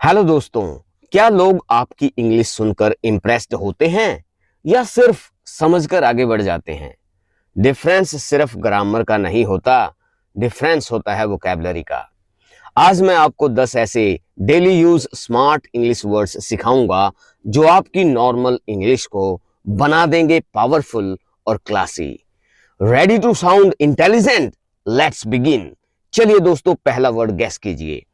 Hello दोस्तों, क्या लोग आपकी इंग्लिश सुनकर इम्प्रेस्ड होते हैं या सिर्फ समझकर आगे बढ़ जाते हैं? डिफरेंस सिर्फ ग्रामर का नहीं होता, डिफरेंस होता है वोकैबुलरी का। आज मैं आपको 10 ऐसे daily use smart English words सिखाऊंगा जो आपकी नॉर्मल इंग्लिश को बना देंगे पावरफुल और classy. Ready to sound intelligent? Let's begin. चलिए दोस्तों, पहला वर्ड गैस कीजिए।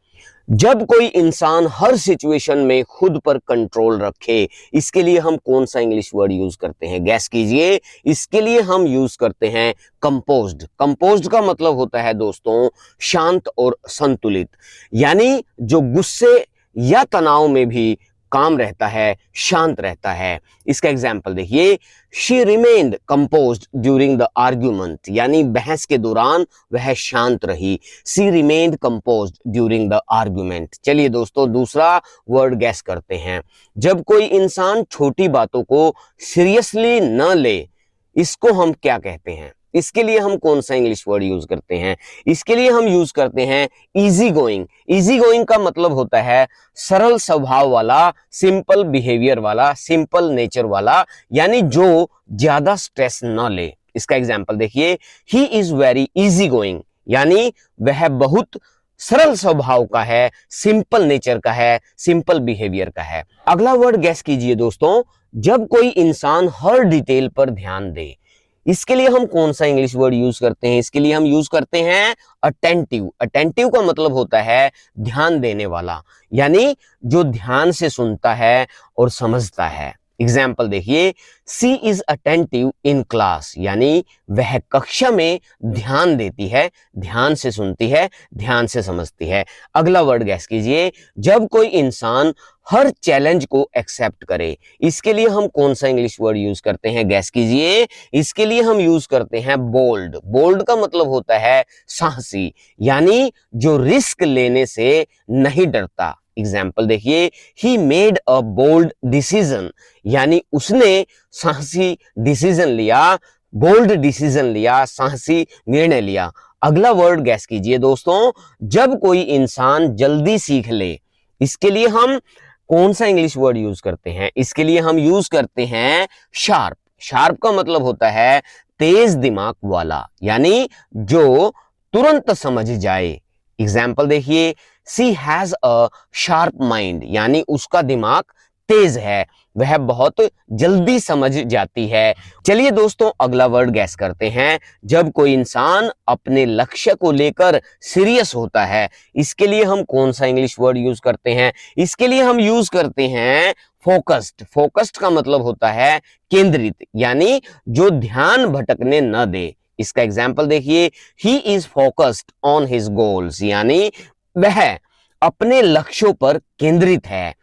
जब कोई इंसान हर सिचुएशन में खुद पर कंट्रोल रखे, इसके लिए हम कौन सा इंग्लिश वर्ड यूज करते हैं? गैस कीजिए। इसके लिए हम यूज करते हैं कंपोज्ड। कंपोज्ड का मतलब होता है दोस्तों शांत और संतुलित, यानी जो गुस्से या तनाव में भी काम रहता है, शांत रहता है। इसका एग्जाम्पल देखिए, she remained composed during the argument, यानी बहस के दौरान वह शांत रही। She remained composed during the argument. चलिए दोस्तों, दूसरा वर्ड गैस करते हैं। जब कोई इंसान छोटी बातों को सीरियसली न ले, इसको हम क्या कहते हैं? इसके लिए हम कौन सा इंग्लिश वर्ड यूज करते हैं? इसके लिए हम यूज करते हैं इजी गोइंग। इजी गोइंग का मतलब होता है सरल स्वभाव वाला, सिंपल बिहेवियर वाला, सिंपल नेचर वाला, यानी जो ज्यादा स्ट्रेस न ले। इसका एग्जाम्पल देखिए, he is very easy going, यानी वह बहुत सरल स्वभाव का है, सिंपल नेचर का है, सिंपल बिहेवियर का है। अगला वर्ड गैस कीजिए दोस्तों। जब कोई इंसान हर डिटेल पर ध्यान दे, इसके लिए हम कौन सा इंग्लिश वर्ड यूज करते हैं? इसके लिए हम यूज करते हैं अटेंटिव। अटेंटिव का मतलब होता है ध्यान देने वाला, यानी जो ध्यान से सुनता है और समझता है। एग्जाम्पल देखिए, she is attentive in class, यानी वह कक्षा में ध्यान देती है, ध्यान से सुनती है, ध्यान से समझती है। अगला वर्ड गैस कीजिए। जब कोई इंसान हर चैलेंज को एक्सेप्ट करे, इसके लिए हम कौन सा इंग्लिश वर्ड यूज करते हैं? गैस कीजिए। इसके लिए हम यूज करते हैं बोल्ड। बोल्ड का मतलब होता है साहसी, यानी जो रिस्क लेने से नहीं डरता। एग्जाम्पल देखिए, he made a bold decision, यानी उसने साहसी डिसीजन लिया, बोल्ड डिसीजन लिया, साहसी निर्णय लिया। अगला वर्ड गैस कीजिए दोस्तों। जब कोई इंसान जल्दी सीख ले, इसके लिए हम कौन सा इंग्लिश वर्ड यूज करते हैं? इसके लिए हम यूज करते हैं शार्प। शार्प का मतलब होता है तेज दिमाग वाला, यानी जो तुरंत समझ जाए। एग्जाम्पल देखिए, सी हैज अ शार्प माइंड, यानी उसका दिमाग तेज है, वह बहुत जल्दी समझ जाती है। चलिए दोस्तों, अगला वर्ड गैस करते हैं। जब कोई इंसान अपने लक्ष्य को लेकर सीरियस होता है, इसके लिए हम कौन सा इंग्लिश वर्ड यूज करते हैं? इसके लिए हम यूज करते हैं फोकस्ड। फोकस्ड का मतलब होता है केंद्रित, यानी जो ध्यान भटकने न दे। इसका एग्जाम्पल देखिए, he is focused on his goals, यानी वह अपने लक्ष्यों पर केंद्रित है।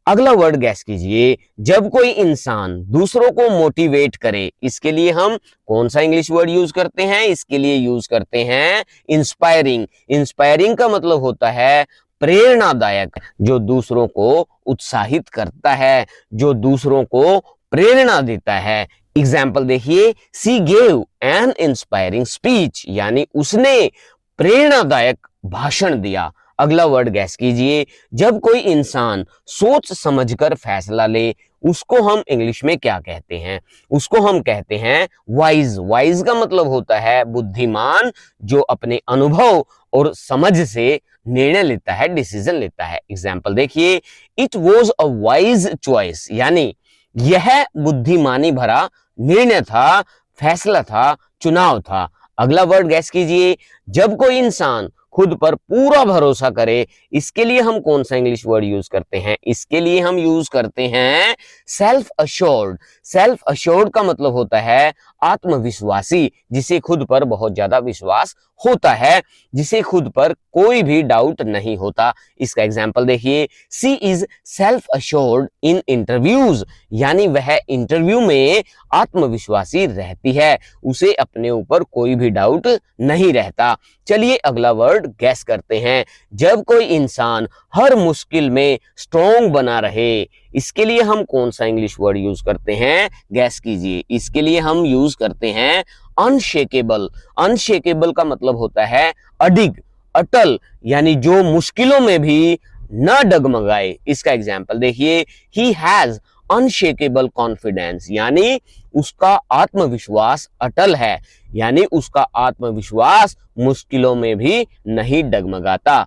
अगला वर्ड गैस कीजिए। जब कोई इंसान दूसरों को मोटिवेट करे, इसके लिए हम कौन सा इंग्लिश वर्ड यूज करते हैं? इसके लिए यूज करते हैं इंस्पायरिंग। इंस्पायरिंग का मतलब होता है प्रेरणादायक, जो दूसरों को उत्साहित करता है, जो दूसरों को प्रेरणा देता है। एग्जाम्पल देखिए, सी गेव एन इंस्पायरिंग स्पीच, यानी उसने प्रेरणादायक भाषण दिया। अगला वर्ड गैस कीजिए। जब कोई इंसान सोच समझकर फैसला ले, उसको हम इंग्लिश में क्या कहते हैं? उसको हम कहते हैं वाइज। वाइज का मतलब होता है बुद्धिमान, जो अपने अनुभव और समझ से निर्णय लेता है, डिसीजन लेता है। एग्जाम्पल देखिए, it was a wise choice, यानी यह बुद्धिमानी भरा निर्णय था, फैसला था, चुनाव था। अगला वर्ड गैस कीजिए। जब कोई इंसान खुद पर पूरा भरोसा करे, इसके लिए हम कौन सा इंग्लिश वर्ड यूज करते हैं? इसके लिए हम यूज करते हैं सेल्फ अश्योर्ड। सेल्फ अश्योर्ड का मतलब होता है आत्मविश्वासी, जिसे खुद पर बहुत ज्यादा विश्वास होता है, जिसे खुद पर कोई भी डाउट नहीं होता। इसका एग्जाम्पल देखिए, she is self assured in interviews, यानी वह इंटरव्यू में आत्मविश्वासी रहती है, उसे अपने ऊपर कोई भी डाउट नहीं रहता। चलिए अगला वर्ड गैस करते हैं। जब कोई इंसान हर मुश्किल में स्ट्रॉन्ग बना रहे, इसके लिए हम कौन सा इंग्लिश वर्ड यूज करते हैं? गैस कीजिए। इसके लिए हम यूज करते हैं अनशेकेबल। अनशेकेबल का मतलब होता है अडिग, अटल, यानी जो मुश्किलों में भी न डगमगाए। इसका एग्जाम्पल देखिए, ही हैज अनशेकेबल कॉन्फिडेंस, यानी उसका आत्मविश्वास अटल है, यानी उसका आत्मविश्वास मुश्किलों में भी नहीं डगमगाता।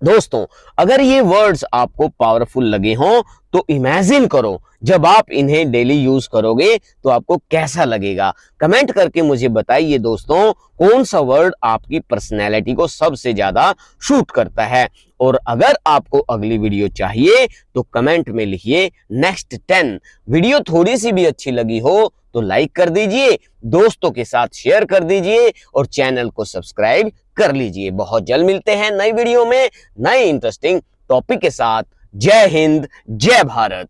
दोस्तों, अगर ये वर्ड्स आपको पावरफुल लगे हों तो इमेजिन करो जब आप इन्हें डेली यूज करोगे तो आपको कैसा लगेगा। कमेंट करके मुझे बताइए दोस्तों, कौन सा वर्ड आपकी पर्सनैलिटी को सबसे ज्यादा शूट करता है। और अगर आपको अगली वीडियो चाहिए तो कमेंट में लिखिए नेक्स्ट 10। वीडियो थोड़ी सी भी अच्छी लगी हो तो लाइक कर दीजिए, दोस्तों के साथ शेयर कर दीजिए और चैनल को सब्सक्राइब कर लीजिए। बहुत जल्द मिलते हैं नई वीडियो में नए इंटरेस्टिंग टॉपिक के साथ। जय हिंद, जय भारत।